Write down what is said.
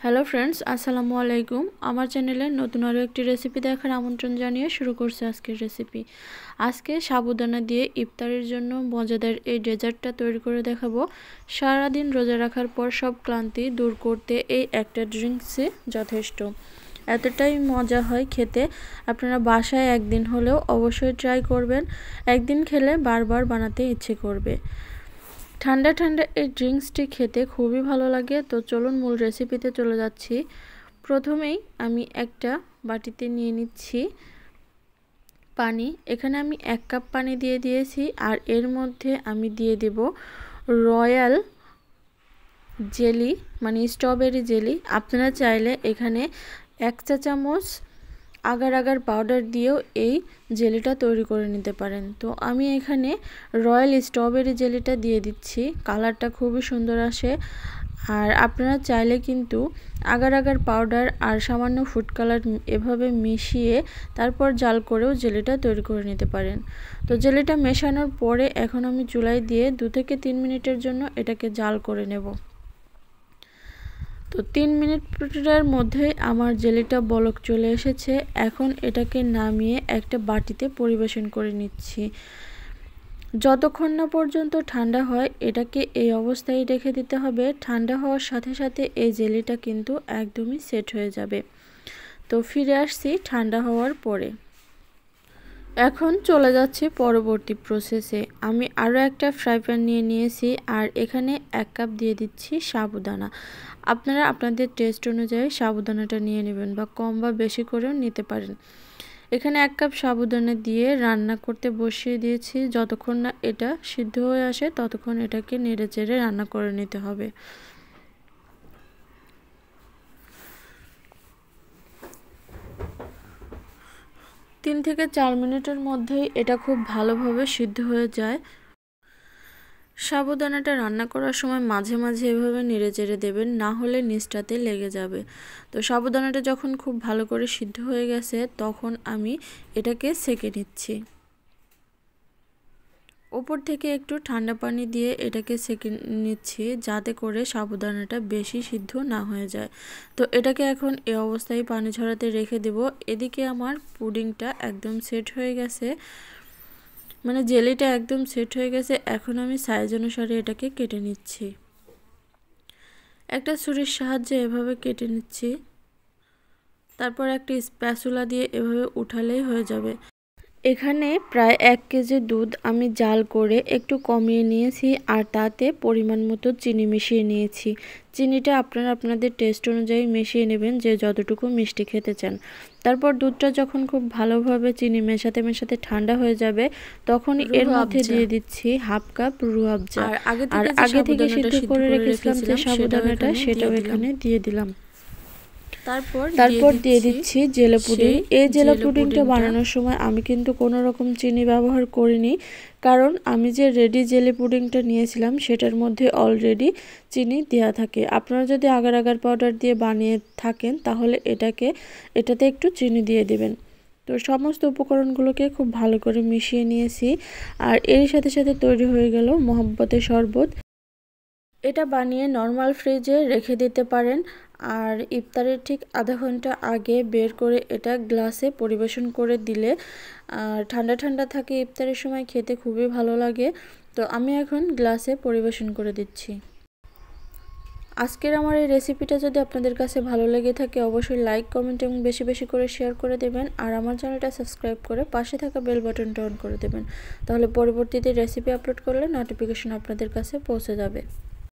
Hello friends, আসসালামু আলাইকুম। আমার চ্যানেলে নতুন আরও একটি রেসিপি দেখার আমন্ত্রণ জানিয়ে শুরু করছি আজকের রেসিপি। আজকে সাবুদানা দিয়ে ইফতারের জন্য মজাদার এই ডেজার্টটা তৈরি করে দেখাবো। সারাদিন রোজা রাখার পর সব ক্লান্তি দূর করতে এই একটা ড্রিঙ্কসে যথেষ্ট। এতটাই মজা হয় খেতে, আপনারা বাসায় একদিন হলেও অবশ্যই ট্রাই করবেন। একদিন খেলে বারবার বানাতে ইচ্ছে করবে। ঠান্ডা ঠান্ডা এই ড্রিঙ্কসটি খেতে খুবই ভালো লাগে। তো চলুন মূল রেসিপিতে চলে যাচ্ছি। প্রথমেই আমি একটা বাটিতে নিয়ে নিচ্ছি পানি। এখানে আমি 1 কাপ পানি দিয়ে দিয়েছি, আর এর মধ্যে আমি দিয়ে দেব রয়্যাল জেলি, মানে স্ট্রবেরি জেলি। আপনারা চাইলে এখানে 1 চা চামচ আগার আগার পাউডার দিয়েও এই জেলিটা তৈরি করে নিতে পারেন। তো আমি এখানে রয়্যাল স্ট্রবেরি জেলিটা দিয়ে দিচ্ছি, কালারটা খুবই সুন্দর আসে। আর আপনারা চাইলে কিন্তু আগার আগার পাউডার আর সামান্য ফুড কালার এভাবে মিশিয়ে তারপর জাল করেও জেলিটা তৈরি করে নিতে পারেন। তো জেলিটা মেশানোর পরে এখন আমি চুলায় দিয়ে 2 থেকে 3 মিনিটের জন্য এটাকে জাল করে নেব। তো 3 মিনিটের মধ্যে আমার জেলিটা বলক চলে এসেছে। এখন এটাকে নামিয়ে একটা বাটিতে পরিবেশন করে নিচ্ছি। যতক্ষণ না পর্যন্ত ঠান্ডা হয় এটাকে এই অবস্থায় রেখে দিতে হবে। ঠান্ডা হওয়ার সাথে সাথে এই জেলিটা কিন্তু একদমই সেট হয়ে যাবে। তো ফিরে আসছি ঠান্ডা হওয়ার পরে। এখন চলে যাচ্ছে পরবর্তী প্রসেসে। আমি আরও একটা ফ্রাই প্যান নিয়ে নিয়েছি, আর এখানে 1 কাপ দিয়ে দিচ্ছি সাবুদানা। আপনারা আপনাদের টেস্ট অনুযায়ী সাবুদানাটা নিয়ে নেবেন, বা কম বা বেশি করেও নিতে পারেন। এখানে 1 কাপ সাবুদানা দিয়ে রান্না করতে বসিয়ে দিয়েছি। যতক্ষণ না এটা সিদ্ধ হয়ে আসে ততক্ষণ এটাকে নেড়ে চেড়ে রান্না করে নিতে হবে। তিন থেকে 4 মিনিটের মধ্যেই এটা খুব ভালোভাবে সিদ্ধ হয়ে যায়। সাবুদানাটা রান্না করার সময় মাঝে মাঝে এভাবে নেড়ে চেড়ে দেবেন, না হলে নিচটাতে লেগে যাবে। তো সাবুদানাটা যখন খুব ভালো করে সিদ্ধ হয়ে গেছে তখন আমি এটাকে সেঁকে নিচ্ছি। উপর থেকে একটু ঠান্ডা পানি দিয়ে এটাকে সেঁকে নিচ্ছি, যাতে করে সাবুদানাটা বেশি সিদ্ধ না হয়ে যায়। তো এটাকে এখন এই অবস্থায় পানি ঝরাতে রেখে দেব। এদিকে আমার পুডিংটা একদম সেট হয়ে গেছে, মানে জেলিটা একদম সেট হয়ে গেছে। এখন আমি সাইজ অনুসারে এটাকে কেটে নিচ্ছি। একটা ছুরির সাহায্যে এভাবে কেটে নিচ্ছি, তারপর একটা স্প্যাচুলা দিয়ে এভাবে উঠালেই হয়ে যাবে। এখানে প্রায় 1 কেজি দুধ আমি জাল করে একটু কমিয়ে নিয়েছি, আর তাতে পরিমাণ মতো চিনি মিশিয়ে নিয়েছি। চিনিটা আপনারা আপনাদের টেস্ট অনুযায়ী মিশিয়ে নেবেন, যে যতটুকু মিষ্টি খেতে চান। তারপর দুধটা যখন খুব ভালোভাবে চিনি মেশাতে মেশাতে ঠান্ডা হয়ে যাবে তখন এর মধ্যে দিয়ে দিচ্ছি 1/2 কাপ রুয়াবজা। আর আগে থেকে সিদ্ধ করে রেখেছিলাম যে সাবুদানাটা, সেটাও এখানে দিয়ে দিলাম। তারপর দিয়ে দিচ্ছি জেলো পুডিং। এই জেলো পুডিংটা বানানোর সময় আমি কিন্তু কোনো রকম চিনি ব্যবহার করিনি, কারণ আমি যে রেডি জেলি পুডিংটা নিয়েছিলাম সেটার মধ্যে অলরেডি চিনি দেওয়া থাকে। আপনারা যদি আগার আগার পাউডার দিয়ে বানিয়ে থাকেন তাহলে এটাতে একটু চিনি দিয়ে দেবেন। তো সমস্ত উপকরণগুলোকে খুব ভালো করে মিশিয়ে নিয়েছি, আর এর সাথে সাথে তৈরি হয়ে গেল মহব্বতের শরবত। এটা বানিয়ে নর্মাল ফ্রিজে রেখে দিতে পারেন, আর ইফতারের ঠিক আধা ঘন্টা আগে বের করে এটা গ্লাসে পরিবেশন করে দিলে ঠান্ডা ঠান্ডা থাকে, ইফতারের সময় খেতে খুবই ভালো লাগে। তো আমি এখন গ্লাসে পরিবেশন করে দিচ্ছি। আজকের আমার এই রেসিপিটা যদি আপনাদের কাছে ভালো লেগে থাকে অবশ্যই লাইক, কমেন্ট এবং বেশি বেশি করে শেয়ার করে দেবেন, আর আমার চ্যানেলটা সাবস্ক্রাইব করে পাশে থাকা বেল বাটনটা অন করে দেবেন। তাহলে পরবর্তীতে রেসিপি আপলোড করলে নোটিফিকেশন আপনাদের কাছে পৌঁছে যাবে।